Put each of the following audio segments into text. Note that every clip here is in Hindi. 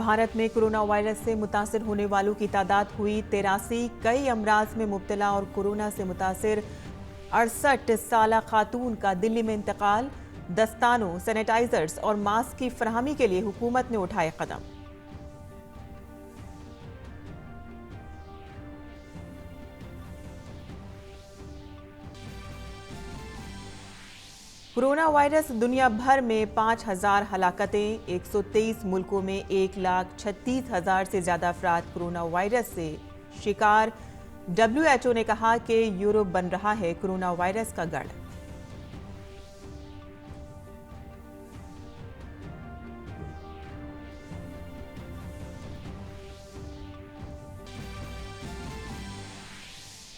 भारत में कोरोना वायरस से मुतासिर होने वालों की तादाद हुई 83। कई अमराज में मुब्तला और कोरोना से मुतासिर 68 साला खातून का दिल्ली में इंतकाल। दस्तानों, सैनिटाइजर्स और मास्क की फराहमी के लिए हुकूमत ने उठाए कदम। कोरोना वायरस दुनिया भर में 5,000 हलाकतें, 123 मुल्कों में 1,36,000 से ज्यादा अफराद कोरोना वायरस से शिकार। WHO ने कहा कि यूरोप बन रहा है कोरोना वायरस का गढ़।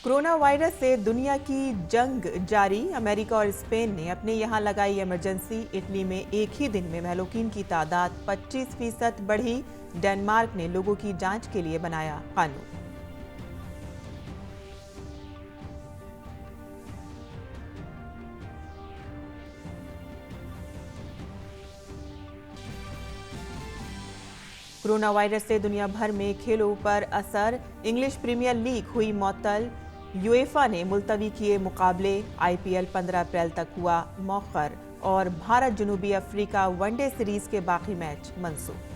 कोरोना वायरस से दुनिया की जंग जारी। अमेरिका और स्पेन ने अपने यहां लगाई इमरजेंसी। इटली में एक ही दिन में महलूकीन की तादाद 25% बढ़ी। डेनमार्क ने लोगों की जांच के लिए बनाया कानून। कोरोना वायरस से दुनिया भर में खेलों पर असर। इंग्लिश प्रीमियर लीग हुई मुअत्तल। यूएफा ने मुलतवी किए मुकाबले। IPL 15 अप्रैल तक हुआ मौखर और भारत जनूबी अफ्रीका वनडे सीरीज के बाकी मैच मंसूख।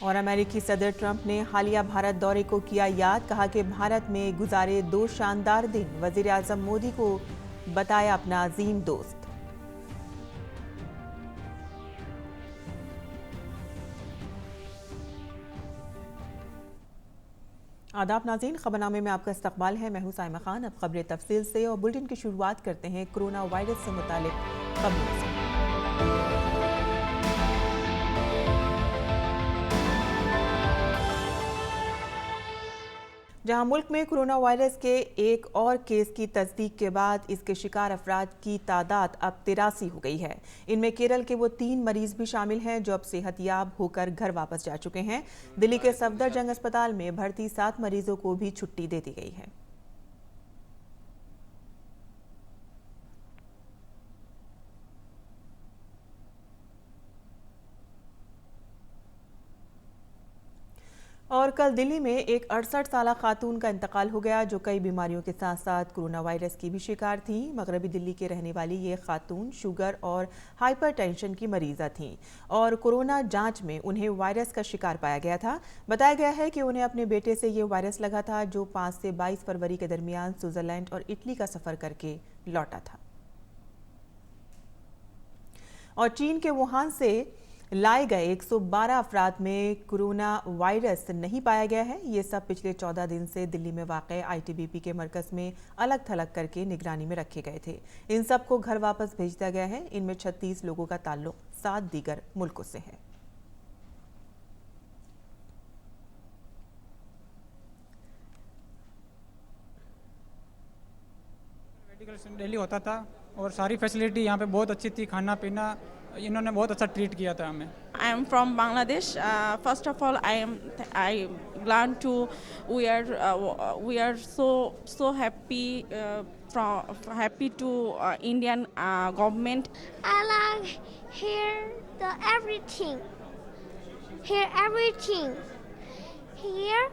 और अमेरिकी सदर ट्रंप ने हालिया भारत दौरे को किया याद। कहा कि भारत में गुजारे 2 शानदार दिन। वजीर आजम मोदी को बताया अपना अजीम दोस्त। आदाब नाज़रीन, खबरनामे में आपका इस्तकबाल है। मैं हूं साइमा खान। अब खबरें तफसील से और बुलेटिन की शुरुआत करते हैं कोरोना वायरस से मुतालिक खबरों से। जहां मुल्क में कोरोना वायरस के एक और केस की तस्दीक के बाद इसके शिकार अफराद की तादाद अब 83 हो गई है। इनमें केरल के वो 3 मरीज भी शामिल हैं जो अब सेहतयाब होकर घर वापस जा चुके हैं। दिल्ली के सफदरजंग अस्पताल में भर्ती 7 मरीजों को भी छुट्टी दे दी गई है। और कल दिल्ली में एक 68 साला खातून का इंतकाल हो गया जो कई बीमारियों के साथ साथ कोरोना वायरस की भी शिकार थी। मगरबी दिल्ली के रहने वाली ये खातून शुगर और हाइपरटेंशन की मरीजा थी और कोरोना जांच में उन्हें वायरस का शिकार पाया गया था। बताया गया है कि उन्हें अपने बेटे से ये वायरस लगा था जो 5 से 22 फरवरी के दरमियान स्विट्जरलैंड और इटली का सफर करके लौटा था। और चीन के वुहान से लाए गए 112 अफराद में कोरोना वायरस नहीं पाया गया है। ये सब पिछले 14 दिन से दिल्ली में वाक़ ITBP के मरकज़ में अलग थलग करके निगरानी में रखे गए थे। इन सब को घर वापस भेज दिया गया है। इनमें 36 लोगों का ताल्लुक 7 दीगर मुल्कों से है। मेडिकल डेली होता था और सारी फैसिलिटी यहाँ पे बहुत अच्छी थी। खाना पीना इन्होंने बहुत अच्छा ट्रीट किया था हमें। I am from Bangladesh. First of all, I glad to we are so happy happy to Indian government. I like everything. Here everything. Here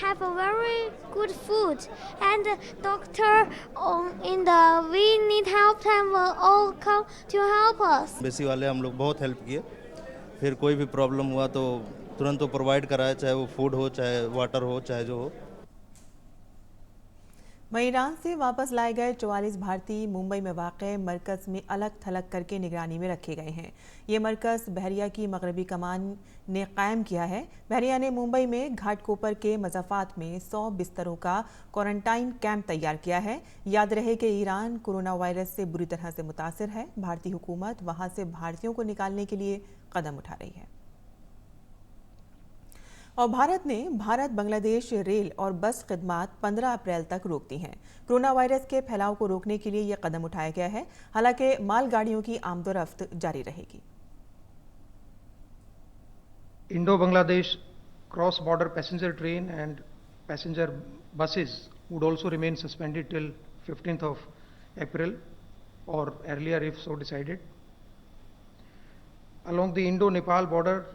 have a very good food and doctor in the we need help and will all come to help us. बेसी वाले हम लोग बहुत हेल्प किए। फिर कोई भी प्रॉब्लम हुआ तो तुरंत तो प्रोवाइड कराया, चाहे वो फूड हो, चाहे वाटर हो, चाहे जो हो। ईरान से वापस लाए गए 44 भारतीय मुंबई में वाक़ मरकज़ में अलग थलग करके निगरानी में रखे गए हैं। ये मरकज़ बहरिया की मगरबी कमान ने कायम किया है। बहरिया ने मुंबई में घाटकोपर के मज़ाफ़ात में 100 बिस्तरों का क्वारंटाइन कैंप तैयार किया है। याद रहे कि ईरान कोरोना वायरस से बुरी तरह से मुतासिर है। भारतीय हुकूमत वहाँ से भारतीयों को निकालने के लिए कदम उठा रही है। और भारत बांग्लादेश रेल और बस खिदमात 15 अप्रैल तक रोक दी हैं। कोरोना वायरस के फैलाव को रोकने के लिए यह कदम उठाया गया है। हालांकि मालगाड़ियों की आमदोरफ्त जारी रहेगी। Indo-Bangladesh cross-border passenger train and passenger buses would also remain suspended till 15th of April or earlier if so decided. Along the Indo-Nepal border,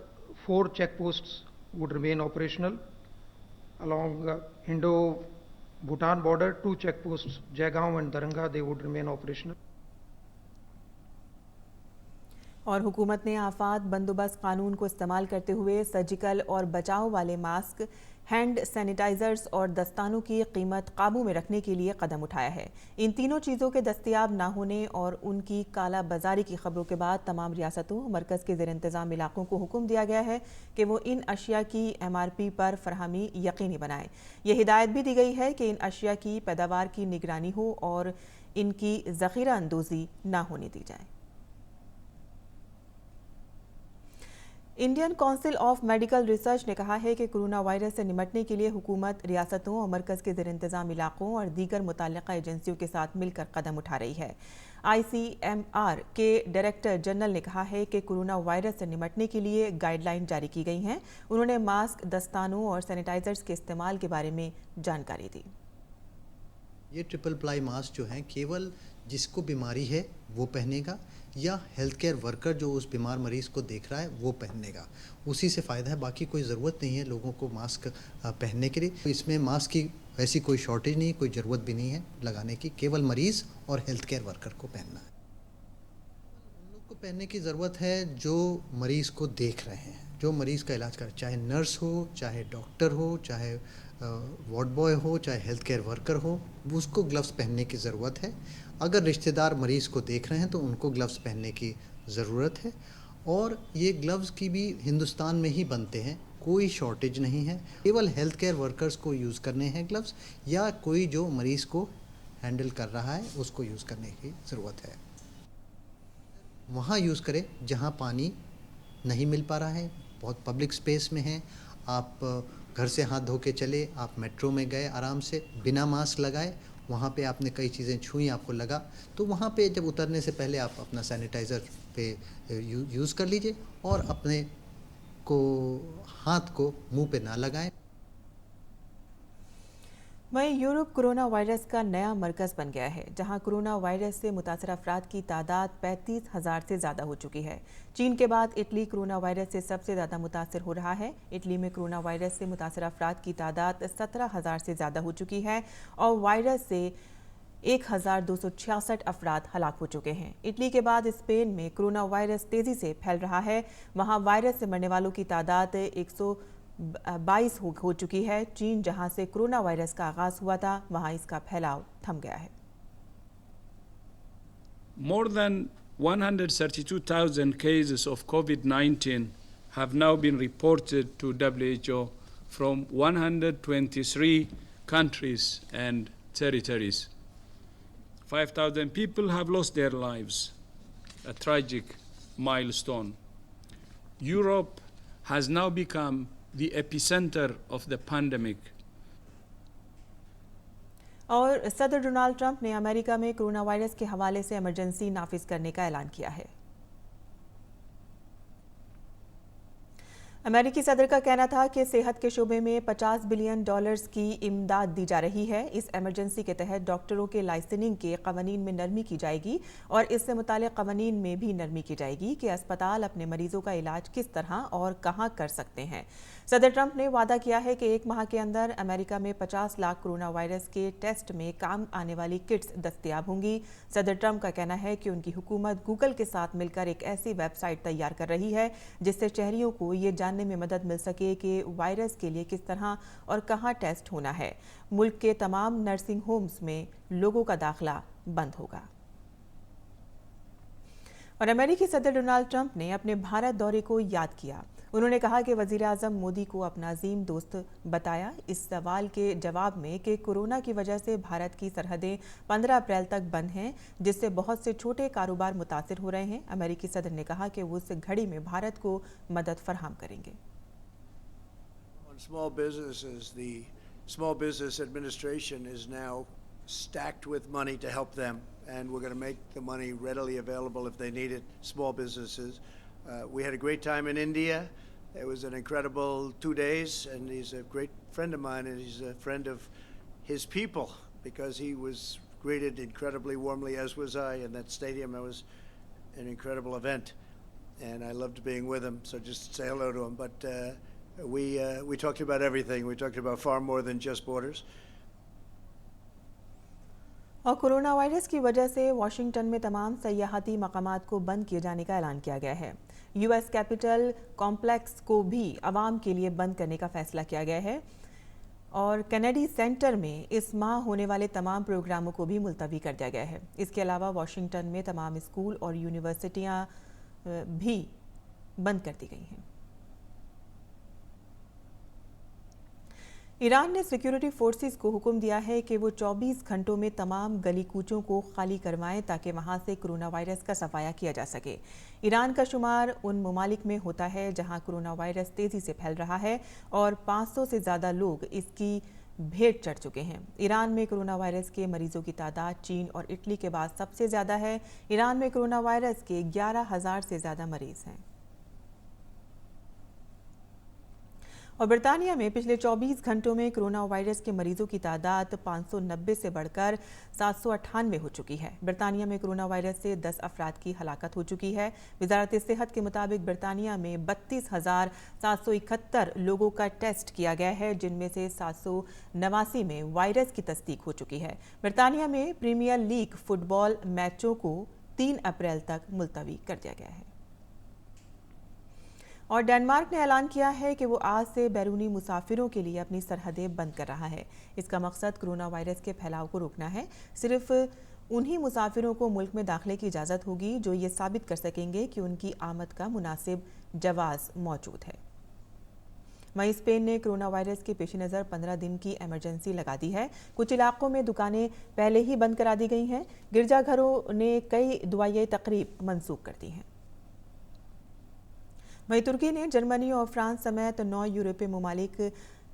4 checkposts would remain operational. Along Indo-Bhutan border, 2 checkposts, Jaigaon and Daranga, they would remain operational. और हुकूमत ने आफात बंदोबस्त कानून को इस्तेमाल करते हुए सर्जिकल और बचाव वाले मास्क, हैंड सैनिटाइजर्स और दस्तानों की कीमत काबू में रखने के लिए कदम उठाया है। इन तीनों चीज़ों के दस्तयाब ना होने और उनकी काला बाजारी की खबरों के बाद तमाम रियासतों मरकज़ के ज़ेर इंतज़ाम इलाकों को हुक्म दिया गया है कि वो इन अशिया की MRP पर फरहमी यकीनी बनाएं। यह हिदायत भी दी गई है कि इन अशिया की पैदावार की निगरानी हो और इनकी ज़ख़ीरा अंदोज़ी ना होने दी जाए। Indian council of medical research ने कहा है कि कोरोना वायरस से निपटने के लिए हुकूमत रियासतों और मरकज़ के ज़ेर इंतज़ाम इलाकों और दीगर मुतल्लिक़ा एजेंसियों के साथ मिलकर कदम उठा रही है। ICMR के डायरेक्टर जनरल ने कहा है कि कोरोना वायरस से निपटने के लिए गाइडलाइन जारी की गई हैं। उन्होंने मास्क, दस्तानों और सैनिटाइजर्स के इस्तेमाल के बारे में जानकारी दी। ये ट्रिपल प्लाई मास्क जो हैं केवल जिसको बीमारी है वो पहनेगा या हेल्थ केयर वर्कर जो उस बीमार मरीज को देख रहा है वो पहनेगा, उसी से फ़ायदा है। बाकी कोई ज़रूरत नहीं है लोगों को मास्क पहनने के लिए। इसमें मास्क की वैसी कोई शॉर्टेज नहीं, कोई ज़रूरत भी नहीं है लगाने की, केवल मरीज़ और हेल्थ केयर वर्कर को पहनना है। उन लोग को पहनने की ज़रूरत है जो मरीज़ को देख रहे हैं, जो मरीज़ का इलाज कर, चाहे नर्स हो, चाहे डॉक्टर हो, चाहे वार्ड बॉय हो, चाहे हेल्थ केयर वर्कर हो, उसको ग्लव्स पहनने की ज़रूरत है। अगर रिश्तेदार मरीज़ को देख रहे हैं तो उनको ग्लव्स पहनने की ज़रूरत है। और ये ग्लव्स की भी हिंदुस्तान में ही बनते हैं, कोई शॉर्टेज नहीं है। केवल हेल्थ केयर वर्कर्स को यूज़ करने हैं ग्लव्स, या कोई जो मरीज़ को हैंडल कर रहा है उसको यूज़ करने की ज़रूरत है। वहाँ यूज़ करें जहाँ पानी नहीं मिल पा रहा है, बहुत पब्लिक स्पेस में है, आप घर से हाथ धो के चले, आप मेट्रो में गए आराम से बिना मास्क लगाए, वहाँ पे आपने कई चीज़ें छुई, आपको लगा, तो वहाँ पे जब उतरने से पहले आप अपना सैनिटाइज़र पे यूज़ कर लीजिए और अपने को हाथ को मुंह पे ना लगाएं। वहीं यूरोप कोरोना वायरस का नया मरकज़ बन गया है, जहां कोरोना वायरस से मुतासर अफराद की तादाद 35,000 से ज़्यादा हो चुकी है। चीन के बाद इटली कोरोना वायरस से सबसे ज़्यादा मुतासर हो रहा है। इटली में कोरोना वायरस से मुतासर अफराद की तादाद 17,000 से ज़्यादा हो चुकी है और वायरस से 1,266 अफराद हलाक हो चुके हैं। इटली के बाद स्पेन में कोरोना वायरस तेज़ी से फैल रहा है। वहाँ वायरस से मरने वालों की तादाद 122 हो चुकी है। चीन जहां से कोरोना वायरस का आगाज हुआ था, वहां इसका फैलाव थम गया है। More than 132,000 cases of COVID-19 have now been reported to WHO from 123 countries and territories. 5,000 people have lost their lives, a tragic milestone. Europe has now become the epicenter of the pandemic. और सदर डोनाल्ड ट्रंप ने अमेरिका में कोरोना वायरस के हवाले से इमरजेंसी नाफिज करने का ऐलान किया है। अमेरिकी सदर का कहना था कि सेहत के शोबे में $50 बिलियन की इमदाद दी जा रही है। इस इमरजेंसी के तहत डॉक्टरों के लाइसेंसिंग के कवानीन में नरमी की जाएगी और इससे मुताल्लिक़ कवानीन में भी नरमी की जाएगी कि अस्पताल अपने मरीजों का इलाज किस तरह और कहां कर सकते हैं। सदर ट्रंप ने वादा किया है कि 1 माह के अंदर अमेरिका में 50 लाख कोरोना वायरस के टेस्ट में काम आने वाली किट्स दस्तयाब होंगी। सदर ट्रंप का कहना है कि उनकी हुकूमत गूगल के साथ मिलकर एक ऐसी वेबसाइट तैयार कर रही है जिससे शहरियों को ये जानने में मदद मिल सके कि वायरस के लिए किस तरह और कहां टेस्ट होना है। मुल्क के तमाम नर्सिंग होम्स में लोगों का दाखिला बंद होगा। और अमेरिकी सदर डोनाल्ड ट्रंप ने अपने भारत दौरे को याद किया। उन्होंने कहा कि वज़ीर आज़म मोदी को अपना अजीम दोस्त बताया। इस सवाल के जवाब में कि कोरोना की वजह से भारत की सरहदें 15 अप्रैल तक बंद हैं, जिससे बहुत से छोटे कारोबार मुतासिर हो रहे हैं, अमेरिकी सदर ने कहा कि वो इस घड़ी में भारत को मदद फराहम करेंगे। Small businesses, the Small Business Administration is now stacked with money to help them, and we're going to make the money readily available if they need it. Small businesses. We had a great time in India. It was an incredible 2 days, and he's a great friend of mine, and he's a friend of his people because he was greeted incredibly warmly, as was I, in that stadium. It was an incredible event, and I loved being with him. So just say hello to him. But we talked about everything. We talked about far more than just borders. और कोरोना वायरस की वजह से वॉशिंगटन में तमाम सयाहती मकामात को बंद किए जाने का ऐलान किया गया है। यूएस कैपिटल कॉम्प्लेक्स को भी आवाम के लिए बंद करने का फैसला किया गया है और कैनेडी सेंटर में इस माह होने वाले तमाम प्रोग्रामों को भी मुलतवी कर दिया गया है। इसके अलावा वॉशिंगटन में तमाम स्कूल और यूनिवर्सिटियां भी बंद कर दी गई हैं। ईरान ने सिक्योरिटी फोर्सेस को हुक्म दिया है कि वो 24 घंटों में तमाम गली कूचों को खाली करवाएं ताकि वहां से कोरोना वायरस का सफाया किया जा सके। ईरान का शुमार उन ममालिक में होता है जहां कोरोना वायरस तेजी से फैल रहा है और 500 से ज़्यादा लोग इसकी भेंट चढ़ चुके हैं। ईरान में कोरोना वायरस के मरीजों की तादाद चीन और इटली के बाद सबसे ज़्यादा है। ईरान में कोरोना वायरस के 11,000 से ज़्यादा मरीज हैं। और बर्तानिया में पिछले 24 घंटों में कोरोना वायरस के मरीजों की तादाद 590 से बढ़कर 798 हो चुकी है। बर्तानिया में कोरोना वायरस से 10 अफराद की हलाकत हो चुकी है। वजारत सेहत के मुताबिक बर्तानिया में 32,771 लोगों का टेस्ट किया गया है, जिनमें से 789 में वायरस की तस्दीक हो चुकी है। बर्तानिया में प्रीमियर लीग फुटबॉल मैचों को 3 अप्रैल तक मुलतवी कर दिया गया है। और डेनमार्क ने ऐलान किया है कि वो आज से बैरूनी मुसाफिरों के लिए अपनी सरहदें बंद कर रहा है। इसका मकसद कोरोना वायरस के फैलाव को रोकना है। सिर्फ उन्हीं मुसाफिरों को मुल्क में दाखिले की इजाज़त होगी जो ये साबित कर सकेंगे कि उनकी आमद का मुनासिब जवाज़ मौजूद है। वहीं स्पेन ने कोरोना वायरस के पेश नज़र 15 दिन की इमरजेंसी लगा दी है। कुछ इलाकों में दुकानें पहले ही बंद करा दी गई हैं। गिरजाघरों ने कई दुआई तकरीब मनसूख कर दी हैं। वहीं तुर्की ने जर्मनी और फ्रांस समेत 9 यूरोपीय ममालिक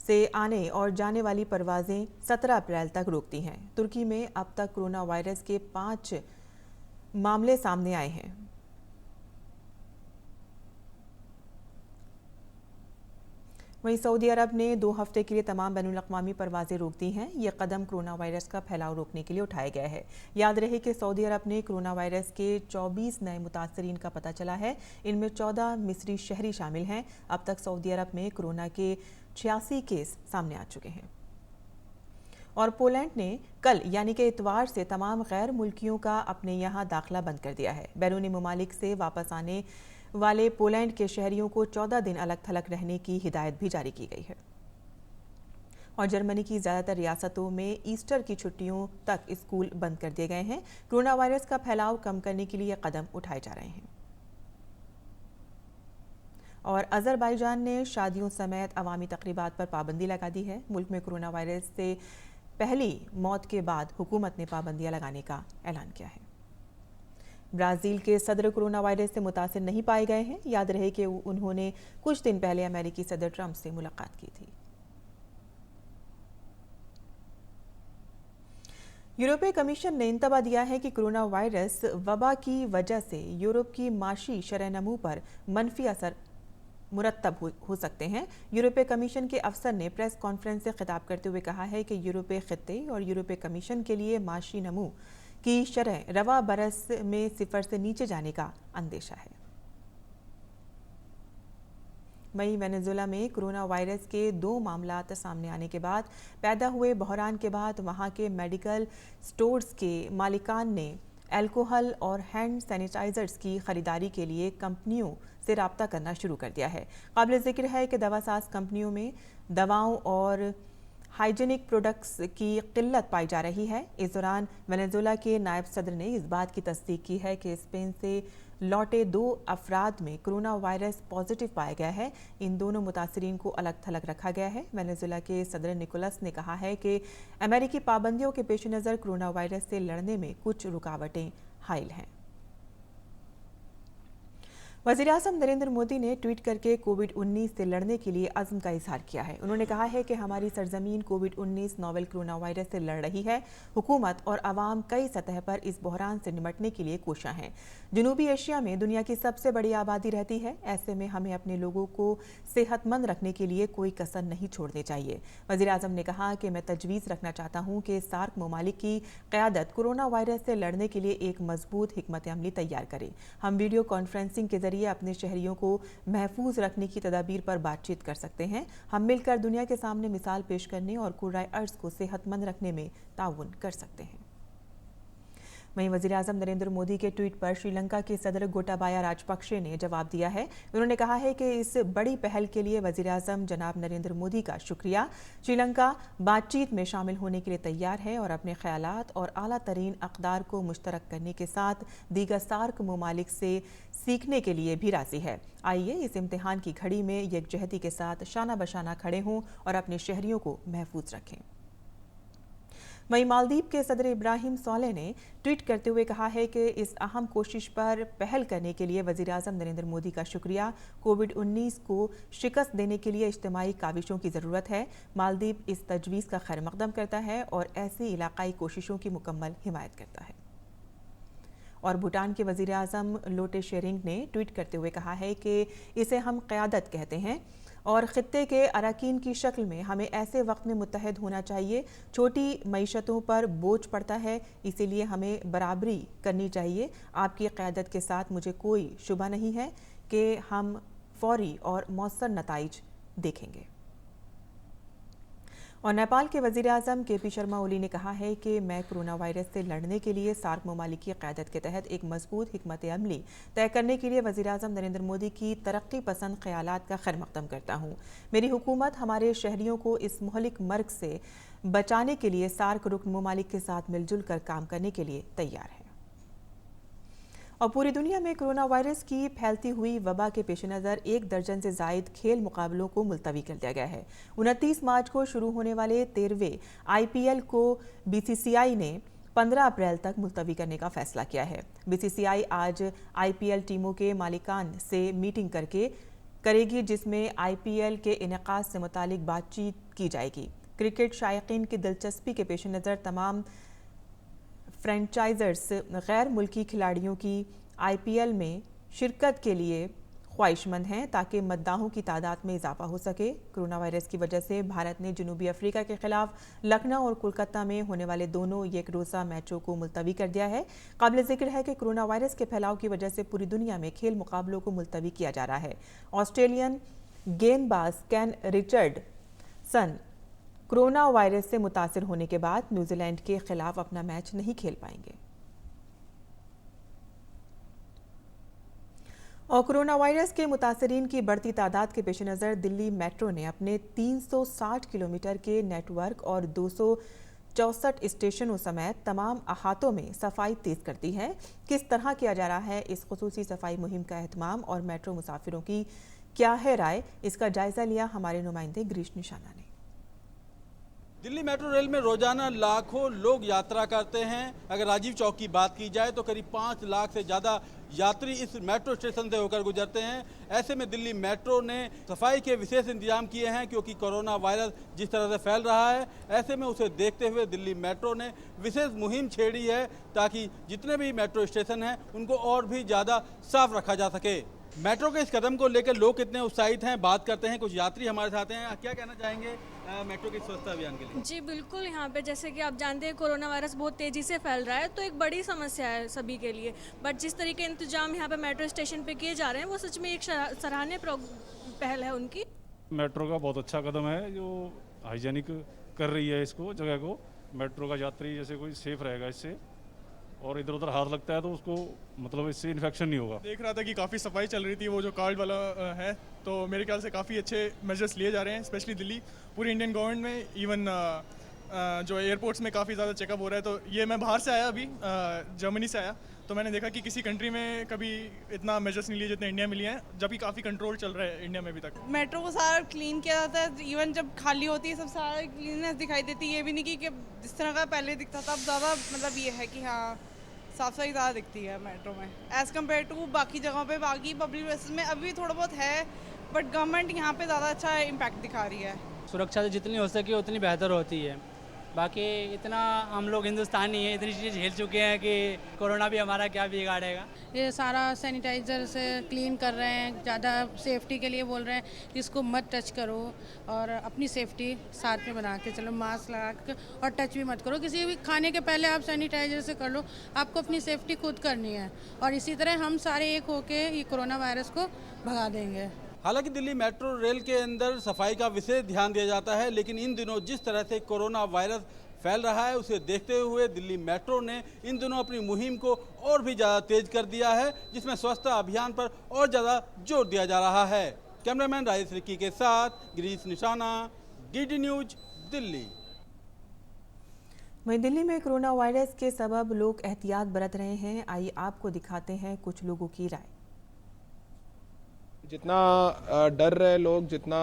से आने और जाने वाली परवाजें 17 अप्रैल तक रोक दी हैं। तुर्की में अब तक कोरोना वायरस के 5 मामले सामने आए हैं। वहीं सऊदी अरब ने 2 हफ्ते के लिए तमाम बैनुल-अक़वामी परवाजें रोक दी हैं। ये कदम कोरोना वायरस का फैलाव रोकने के लिए उठाया गया है। याद रहे कि सऊदी अरब ने कोरोना वायरस के 24 नए मुतासरीन का पता चला है। इनमें 14 मिस्री शहरी शामिल हैं। अब तक सऊदी अरब में कोरोना के 86 केस सामने आ चुके हैं। और पोलैंड ने कल यानी कि इतवार से तमाम गैर मुल्कियों का अपने यहाँ दाखिला बंद कर दिया है। बैरूनी ममालिक से वापस आने वाले पोलैंड के शहरियों को 14 दिन अलग थलग रहने की हिदायत भी जारी की गई है। और जर्मनी की ज़्यादातर रियासतों में ईस्टर की छुट्टियों तक स्कूल बंद कर दिए गए हैं। कोरोना वायरस का फैलाव कम करने के लिए कदम उठाए जा रहे हैं। और अज़रबैजान ने शादियों समेत अवामी तकरीबात पर पाबंदी लगा दी है। मुल्क में कोरोना वायरस से पहली मौत के बाद हुकूमत ने पाबंदियां लगाने का ऐलान किया है। ब्राज़ील के सदर कोरोना वायरस से मुतासिर नहीं पाए गए हैं। याद रहे कि उन्होंने कुछ दिन पहले अमेरिकी सदर ट्रंप से मुलाकात की थी। यूरोपीय कमीशन ने इंतबा दिया है कि कोरोना वायरस वबा की वजह से यूरोप की माशी शरह नमू पर मनफी असर मुरतब हो सकते हैं। यूरोपीय कमीशन के अफसर ने प्रेस कॉन्फ्रेंस से खिताब करते हुए कहा है कि यूरोपीय खित्ते और यूरोपीय कमीशन के लिए माशी नमू की शरह रवा बरस में 0 से नीचे जाने का अंदेशा है। वहीं वेनेजुएला में कोरोना वायरस के 2 मामलात सामने आने के बाद पैदा हुए बहरान के बाद वहां के मेडिकल स्टोर्स के मालिकान ने अल्कोहल और हैंड सैनिटाइजर्स की खरीदारी के लिए कंपनियों से राब्ता करना शुरू कर दिया है। काबिल जिक्र है कि दवासाज कंपनियों में दवाओं और हाइजीनिक प्रोडक्ट्स की किल्लत पाई जा रही है। इस दौरान वेनेजुएला के नायब सदर ने इस बात की तस्दीक की है कि स्पेन से लौटे 2 अफराद में कोरोना वायरस पॉजिटिव पाया गया है। इन दोनों मुतासरीन को अलग थलग रखा गया है। वेनेजुएला के सदर निकोलस ने कहा है कि अमेरिकी पाबंदियों के पेश नज़र कोरोना वायरस से लड़ने में कुछ रुकावटें हाइल हैं। वज़ीर-ए-आज़म नरेंद्र मोदी ने ट्वीट करके कोविड-19 से लड़ने के लिए अज़्म का इजहार किया है। उन्होंने कहा है कि हमारी सरजमीन कोविड-19 नोवेल कोरोना वायरस से लड़ रही है। हुकूमत और आवाम कई सतह पर इस बहरान से निपटने के लिए कोशा हैं। जनूबी एशिया में दुनिया की सबसे बड़ी आबादी रहती है। ऐसे में हमें अपने लोगों को सेहतमंद रखने के लिए कोई कसर नहीं छोड़नी चाहिए। वज़ीर-ए-आज़म ने कहा कि मैं तजवीज़ रखना चाहता हूँ कि सार्क ममालिक की क़यादत कोरोना वायरस से लड़ने के लिए एक मजबूत हिकमत अमली तैयार करे। हम वीडियो कॉन्फ्रेंसिंग के जरिए अपने शहरियों को महफूज रखने की तदाबीर पर बातचीत कर सकते हैं। हम मिलकर दुनिया के सामने मिसाल पेश करने और कुर्राए अर्ज़ को सेहतमंद रखने में ताउन कर सकते हैं। वहीं वज़ीर-ए-आज़म नरेंद्र मोदी के ट्वीट पर श्रीलंका के सदर गोटाबाया राजपक्षे ने जवाब दिया है। उन्होंने कहा है कि इस बड़ी पहल के लिए वज़ीर-ए-आज़म जनाब नरेंद्र मोदी का शुक्रिया। श्रीलंका बातचीत में शामिल होने के लिए तैयार है और अपने ख्यालात और आला तरीन अक़दार को मुश्तरक करने के साथ दीगर सार्क ममालिक से सीखने के लिए भी राज़ी है। आइए इस इम्तिहान की घड़ी में यकजहती के साथ शाना बशाना खड़े हों और अपने शहरियों को महफूज रखें। वहीं मालदीव के सदर इब्राहिम सोलेह ने ट्वीट करते हुए कहा है कि इस अहम कोशिश पर पहल करने के लिए वज़ीर-ए-आज़म नरेंद्र मोदी का शुक्रिया। कोविड-19 को शिकस्त देने के लिए इज्तिमाई काविशों की ज़रूरत है। मालदीव इस तजवीज़ का खैर मकदम करता है और ऐसी इलाकाई कोशिशों की मुकम्मल हिमायत करता है। और भूटान के वज़ीर-ए-आज़म लोटे शेरिंग ने ट्वीट करते हुए कहा है कि इसे हम क़यादत कहते हैं और ख़ित्ते के अरकान की शक्ल में हमें ऐसे वक्त में मुत्तहद होना चाहिए। छोटी मईशतों पर बोझ पड़ता है, इसीलिए हमें बराबरी करनी चाहिए। आपकी क़यादत के साथ मुझे कोई शुबा नहीं है कि हम फौरी और मौसर नताइज देखेंगे। और नेपाल के वज़ीर-ए-आज़म के.पी. शर्मा ओली ने कहा है कि मैं कोरोना वायरस से लड़ने के लिए सार्क ममालिक की क़यादत के तहत एक मजबूत हिकमत अमली तय करने के लिए वज़ीर-ए-आज़म नरेंद्र मोदी की तरक्की पसंद ख़यालात का खैर मकदम करता हूँ। मेरी हुकूमत हमारे शहरियों को इस मुहलिक मर्ग से बचाने के लिए सार्क रुकन ममालिक के साथ मिलजुल कर काम करने के लिए तैयार है। और पूरी दुनिया में कोरोना वायरस की फैलती हुई वबा के पेश नज़र 1 दर्जन से जायद खेल मुकाबलों को मुलतवी कर दिया गया है। 29 मार्च को शुरू होने वाले 13वें IPL को BCCI ने 15 अप्रैल तक मुलतवी करने का फैसला किया है। BCCI आज IPL टीमों के मालिकान से मीटिंग करेगी, जिसमें IPL के इनेकाद से मुतालिक बातचीत की जाएगी। क्रिकेट शायकीन की दिलचस्पी के पेश नज़र तमाम फ्रेंचाइजर्स गैर मुल्की खिलाड़ियों की IPL में शिरकत के लिए ख्वाहिशमंद हैं ताकि मद्दाहों की तादाद में इजाफा हो सके। कोरोना वायरस की वजह से भारत ने जनूबी अफ्रीका के खिलाफ लखनऊ और कोलकाता में होने वाले दोनों एक रोज़ा मैचों को मुलतवी कर दिया है। काबिल ज़िक्र है कि कोरोना वायरस के फैलाव की वजह से पूरी दुनिया में खेल मुकाबलों को मुलतवी किया जा रहा है। ऑस्ट्रेलियन गेंदबाज केन रिचर्डसन कोरोना वायरस से मुतासिर होने के बाद न्यूजीलैंड के खिलाफ अपना मैच नहीं खेल पाएंगे। और कोरोना वायरस के मुतासरीन की बढ़ती तादाद के पेश नज़र दिल्ली मेट्रो ने अपने 360 किलोमीटर के नेटवर्क और 264 स्टेशनों समेत तमाम अहातों में सफाई तेज़ कर दी है। किस तरह किया जा रहा है इस खुसूसी सफाई मुहिम का एहतमाम और मेट्रो मुसाफिरों की क्या है राय, इसका जायज़ा लिया हमारे नुमाइंदे ग्रीश निशाना ने। दिल्ली मेट्रो रेल में रोजाना लाखों लोग यात्रा करते हैं। अगर राजीव चौक की बात की जाए तो करीब 5 लाख से ज़्यादा यात्री इस मेट्रो स्टेशन से होकर गुजरते हैं। ऐसे में दिल्ली मेट्रो ने सफाई के विशेष इंतजाम किए हैं, क्योंकि कोरोना वायरस जिस तरह से फैल रहा है, ऐसे में उसे देखते हुए दिल्ली मेट्रो ने विशेष मुहिम छेड़ी है ताकि जितने भी मेट्रो स्टेशन हैं उनको और भी ज़्यादा साफ रखा जा सके। मेट्रो के इस कदम को लेकर लोग कितने उत्साहित हैं, बात करते हैं। कुछ यात्री हमारे साथ हैं, क्या कहना चाहेंगे मेट्रो के स्वच्छता अभियान के लिए? जी बिल्कुल, यहाँ पे जैसे कि आप जानते हैं कोरोना वायरस बहुत तेज़ी से फैल रहा है, तो एक बड़ी समस्या है सभी के लिए। बट जिस तरीके इंतजाम यहाँ पे मेट्रो स्टेशन पे किए जा रहे हैं वो सच में एक सराहनीय पहल है उनकी। मेट्रो का बहुत अच्छा कदम है जो हाइजीनिक कर रही है इसको जगह को। मेट्रो का यात्री जैसे कोई सेफ रहेगा इससे, और इधर उधर हाथ लगता है तो उसको मतलब इससे इन्फेक्शन नहीं होगा। देख रहा था कि काफ़ी सफाई चल रही थी, वो जो कार्ड वाला है, तो मेरे ख्याल से काफ़ी अच्छे मेजर्स लिए जा रहे हैं, स्पेशली दिल्ली। पूरी इंडियन गवर्नमेंट में इवन जो एयरपोर्ट्स में काफ़ी ज़्यादा चेकअप हो रहा है। तो ये मैं बाहर से आया, अभी जर्मनी से आया, तो मैंने देखा कि किसी कंट्री में कभी इतना मेजर्स नहीं लिए जितने इंडिया में लिए हैं, जबकि काफ़ी कंट्रोल चल रहा है इंडिया में अभी तक। मेट्रो को सारा क्लीन किया जाता है, इवन जब खाली होती है सब सारा क्लीननेस दिखाई देती है। ये भी नहीं कि जिस तरह का पहले दिखता था, अब ज़्यादा मतलब ये है कि हाँ साफ सफाई ज़्यादा दिखती है मेट्रो में एज़ कम्पेयर टू बाकी जगहों पे। बाकी पब्लिक प्लेसेस में अभी थोड़ा बहुत है, बट गवर्नमेंट यहाँ पे ज़्यादा अच्छा इम्पैक्ट दिखा रही है। सुरक्षा तो जितनी हो सके उतनी बेहतर होती है। बाकी इतना हम लोग हिंदुस्तानी हैं, इतनी चीज़ झेल चुके हैं कि कोरोना भी हमारा क्या बिगाड़ेगा। ये सारा सैनिटाइज़र से क्लीन कर रहे हैं, ज़्यादा सेफ्टी के लिए बोल रहे हैं कि इसको मत टच करो और अपनी सेफ्टी साथ में बना के चलो, मास्क लगा के और टच भी मत करो। किसी भी खाने के पहले आप सैनिटाइज़र से कर लो, आपको अपनी सेफ्टी खुद करनी है और इसी तरह हम सारे एक होके ये कोरोना वायरस को भगा देंगे। हालांकि दिल्ली मेट्रो रेल के अंदर सफाई का विशेष ध्यान दिया जाता है, लेकिन इन दिनों जिस तरह से कोरोना वायरस फैल रहा है उसे देखते हुए दिल्ली मेट्रो ने इन दिनों अपनी मुहिम को और भी ज़्यादा तेज कर दिया है, जिसमें स्वच्छता अभियान पर और ज़्यादा जोर दिया जा रहा है। कैमरामैन राजेश रिक्की के साथ गिरीश निशाना, डीडी न्यूज, दिल्ली। वहीं दिल्ली में कोरोना वायरस के सबब लोग एहतियात बरत रहे हैं। आइए आपको दिखाते हैं कुछ लोगों की राय। जितना डर रहे लोग, जितना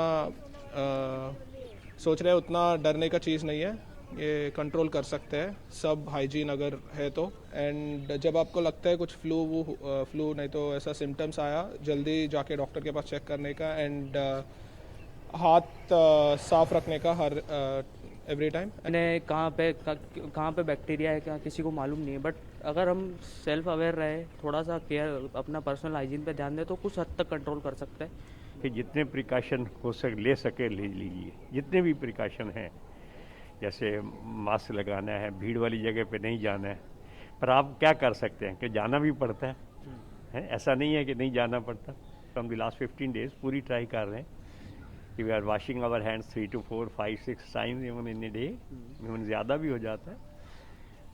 सोच रहे हैं, उतना डरने का चीज़ नहीं है। ये कंट्रोल कर सकते हैं सब, हाइजीन अगर है तो। एंड जब आपको लगता है कुछ फ्लू नहीं तो ऐसा सिम्टम्स आया, जल्दी जाके डॉक्टर के पास चेक करने का एंड हाथ साफ रखने का हर एवरी टाइम। कहाँ पे बैक्टीरिया है क्या किसी को मालूम नहीं है, बट अगर हम सेल्फ अवेयर रहे, थोड़ा सा केयर अपना पर्सनल हाइजीन पे ध्यान दें तो कुछ हद तक कंट्रोल कर सकते हैं। कि जितने प्रिकॉशन हो सके ले सके ले लीजिए, जितने भी प्रिकॉशन हैं, जैसे मास्क लगाना है, भीड़ वाली जगह पे नहीं जाना है। पर आप क्या कर सकते हैं कि जाना भी पड़ता है, ऐसा नहीं है कि नहीं जाना पड़ता। फ्रॉम द लास्ट 15 डेज पूरी ट्राई कर रहे हैं कि we are washing our hands 3 to 4 5 6 times even in a day, even ज़्यादा भी हो जाता है।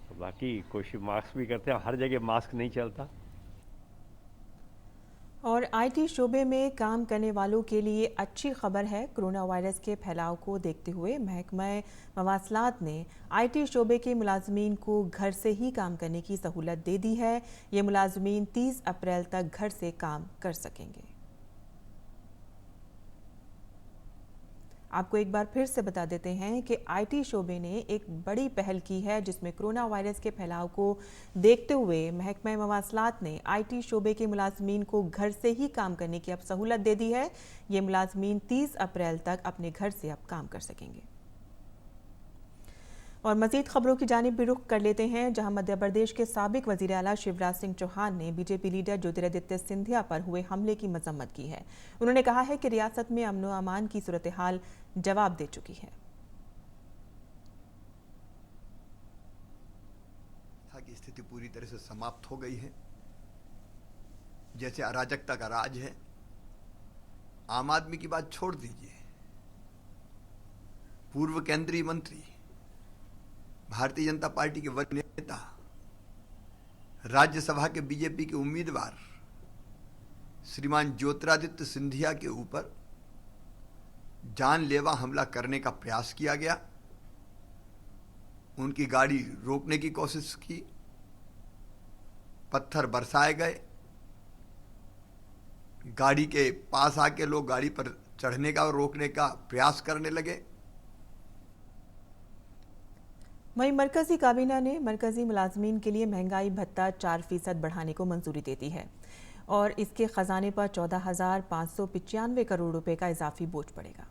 तो बाकी कोशिश मास्क भी करते हैं, हर जगह मास्क नहीं चलता। और आईटी शोबे में काम करने वालों के लिए अच्छी खबर है। कोरोना वायरस के फैलाव को देखते हुए महकमा मवासलात ने आईटी शोबे के मुलाजमीन को घर से ही काम करने की सहूलत दे दी है। ये मुलाजमीन 30 अप्रैल तक घर से काम कर सकेंगे। आपको एक बार फिर से बता देते हैं कि आईटी शोबे ने एक बड़ी पहल की है, जिसमें कोरोना वायरस के फैलाव को देखते हुए महकमा मवासलात ने आईटी शोबे के मुलाजमीन को घर से ही काम करने की अब सहूलत दे दी है। ये मुलाजमीन 30 अप्रैल तक अपने घर से अब काम कर सकेंगे। और मजीद खबरों की जानिब भी रुख कर लेते हैं, जहां मध्य प्रदेश के साबिक वजीर आला शिवराज सिंह चौहान ने बीजेपी लीडर ज्योतिरादित्य सिंधिया पर हुए हमले की मजम्मत की है। उन्होंने कहा है कि रियासत में अमन व अमान की सूरत हाल जवाब दे चुकी है। की स्थिति पूरी तरह से समाप्त हो गई है। जैसे अराजकता का राज है, आम आदमी की बात छोड़ दीजिए, पूर्व केंद्रीय मंत्री, भारतीय जनता पार्टी के वरिष्ठ नेता, राज्यसभा के बीजेपी के उम्मीदवार श्रीमान ज्योतिरादित्य सिंधिया के ऊपर जानलेवा हमला करने का प्रयास किया गया। उनकी गाड़ी रोकने की कोशिश की, पत्थर बरसाए गए, गाड़ी के पास आके लोग गाड़ी पर चढ़ने का और रोकने का प्रयास करने लगे। वहीं मरकजी काबीना ने मरकजी मुलाजमीन के लिए महंगाई भत्ता 4% बढ़ाने को मंजूरी दे दी है और इसके खजाने पर 14,595 करोड़ रुपए का इजाफी बोझ पड़ेगा।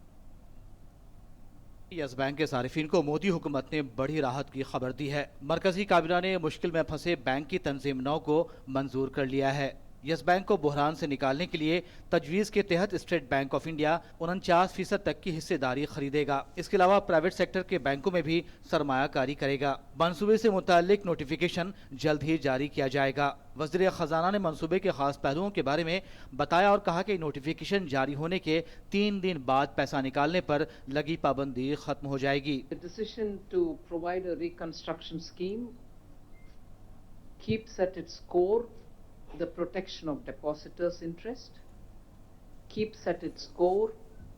यस बैंक के सारिफिन को मोदी हुकूमत ने बड़ी राहत की खबर दी है। मरकजी काबीना ने मुश्किल में फंसे बैंक की तंजीम 9 को मंजूर कर लिया है। यस बैंक को बहरान से निकालने के लिए तजवीज़ के तहत स्टेट बैंक ऑफ इंडिया 49% तक की हिस्सेदारी खरीदेगा। इसके अलावा प्राइवेट सेक्टर के बैंकों में भी सरमायाकारी करेगा। मंसूबे से मुताल्लिक नोटिफिकेशन जल्द ही जारी किया जाएगा। वज़ीर खजाना ने मंसूबे के खास पहलुओं के बारे में बताया और कहा कि नोटिफिकेशन जारी होने के 3 दिन बाद पैसा निकालने पर लगी पाबंदी खत्म हो जाएगी। The protection of depositors' interest, keeps at its core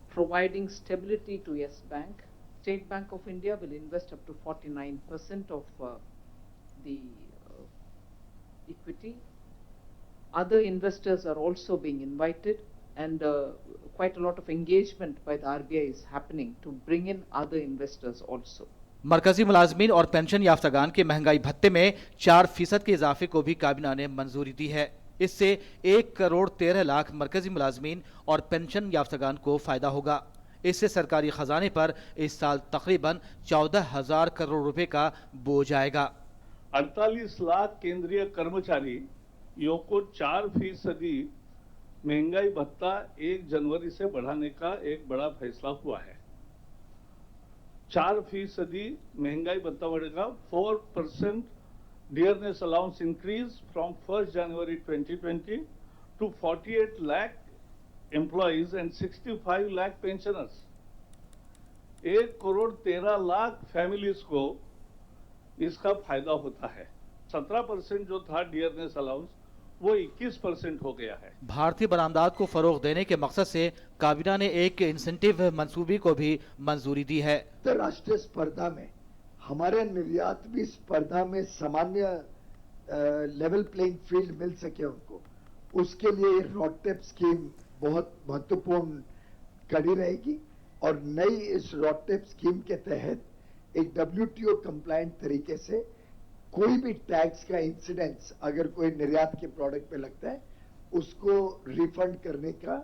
providing stability to Yes Bank. State Bank of India will invest up to 49% of the equity. Other investors are also being invited, and quite a lot of engagement by the RBI is happening to bring in other investors also. मरकजी मुलाजमीन और पेंशन याफ्तागान के महंगाई भत्ते में 4% के इजाफे को भी काबीना ने मंजूरी दी है। इससे 1,13,00,000 मरकजी मुलाजमीन और पेंशन याफ्तागान को फायदा होगा। इससे सरकारी खजाने पर इस साल तकरीबन 14,000 करोड़ रुपए का बोझ आएगा। 48 लाख केंद्रीय कर्मचारियों को 4% महंगाई भत्ता 1 जनवरी से बढ़ाने का एक बड़ा फैसला हुआ है। 4% महंगाई भत्ता बढ़ेगा। 4% dearness allowance increase from 1 January 2020 to 48 lakh employees and 65 lakh pensioners। 1,13,00,000 families को इसका फायदा होता है। 17% जो था डियरनेस अलाउंस वो 21% हो गया है। भारतीय बरामदात को फरोग देने के मकसद से काबीना ने एक इंसेंटिव मंसूबे को भी मंजूरी दी है। अंतर्राष्ट्रीय स्पर्धा में हमारे निर्यात भी स्पर्धा में सामान्य लेवल प्लेइंग फील्ड मिल सके उनको, उसके लिए रॉडटेप स्कीम बहुत महत्वपूर्ण कड़ी रहेगी। और नई इस रॉडटेप स्कीम के तहत एक WTO कंप्लायंट तरीके से कोई भी टैक्स का इंसिडेंस अगर कोई निर्यात के प्रोडक्ट पे लगता है उसको रिफंड करने का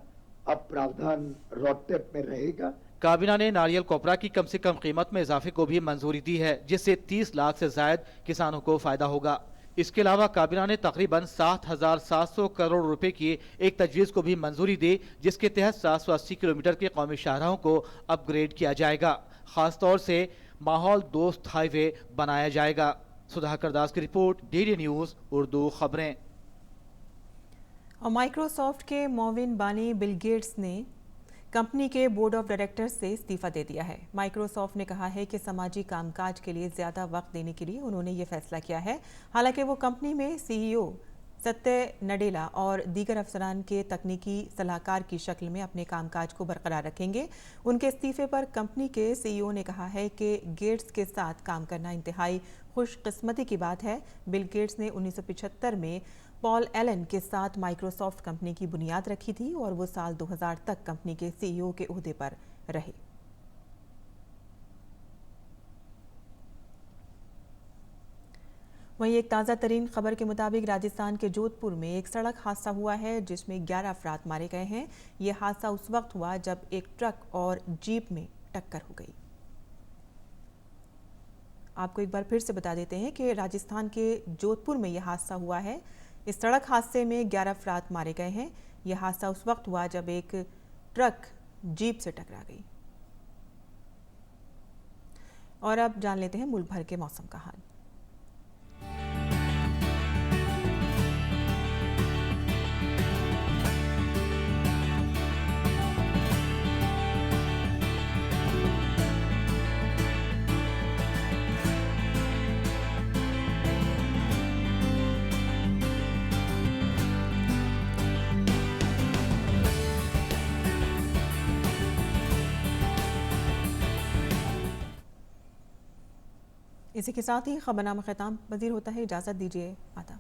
अब प्रावधान रॉडटेप में रहेगा। काबीना ने नारियल कोपरा की कम से कम कीमत में इजाफे को भी मंजूरी दी है, जिससे 30 लाख से जायद किसानों को फायदा होगा। इसके अलावा काबीना ने तकरीबन 7,700 करोड़ रुपए की एक तजवीज़ को भी मंजूरी दी, जिसके तहत 780 किलोमीटर के कौमी शाहराहों को अपग्रेड किया जाएगा। खासतौर से माहौल दोस्त हाईवे बनाया जाएगा। सुधाकर दास की रिपोर्ट, DD न्यूज़ उर्दू खबरें। और माइक्रोसॉफ्ट के मोविन बानी बिल गेट्स ने कंपनी के बोर्ड ऑफ डायरेक्टर्स से इस्तीफा दे दिया है। माइक्रोसॉफ्ट ने कहा है कि समाजी कामकाज के लिए ज़्यादा वक्त देने के लिए उन्होंने ये फैसला किया है। हालांकि वो कंपनी में CEO सत्य नडेला और दीगर अफसरान के तकनीकी सलाहकार की शक्ल में अपने कामकाज को बरकरार रखेंगे। उनके इस्तीफे पर कंपनी के CEO ने कहा है कि गेट्स के साथ काम करना इंतहाई खुशकिस्मती की बात है। बिल गेट्स ने 1975 में पॉल एलन के साथ माइक्रोसॉफ्ट कंपनी की बुनियाद रखी थी और वो साल 2000 तक कंपनी के CEO के ओहदे पर रहे। वहीं एक ताज़ा तरीन खबर के मुताबिक राजस्थान के जोधपुर में एक सड़क हादसा हुआ है, जिसमें 11 अफराद मारे गए हैं। ये हादसा उस वक्त हुआ जब एक ट्रक और जीप में टक्कर हो गई। आपको एक बार फिर से बता देते हैं कि राजस्थान के जोधपुर में यह हादसा हुआ है। इस सड़क हादसे में 11 अफराद मारे गए हैं। यह हादसा उस वक्त हुआ जब एक ट्रक जीप से टकरा गई। और अब जान लेते हैं मुल्क भर के मौसम का हाल। इसी के साथ ही खबरनामा ख़त्म। मज़ीद होता है, इजाज़त दीजिए। आदाब।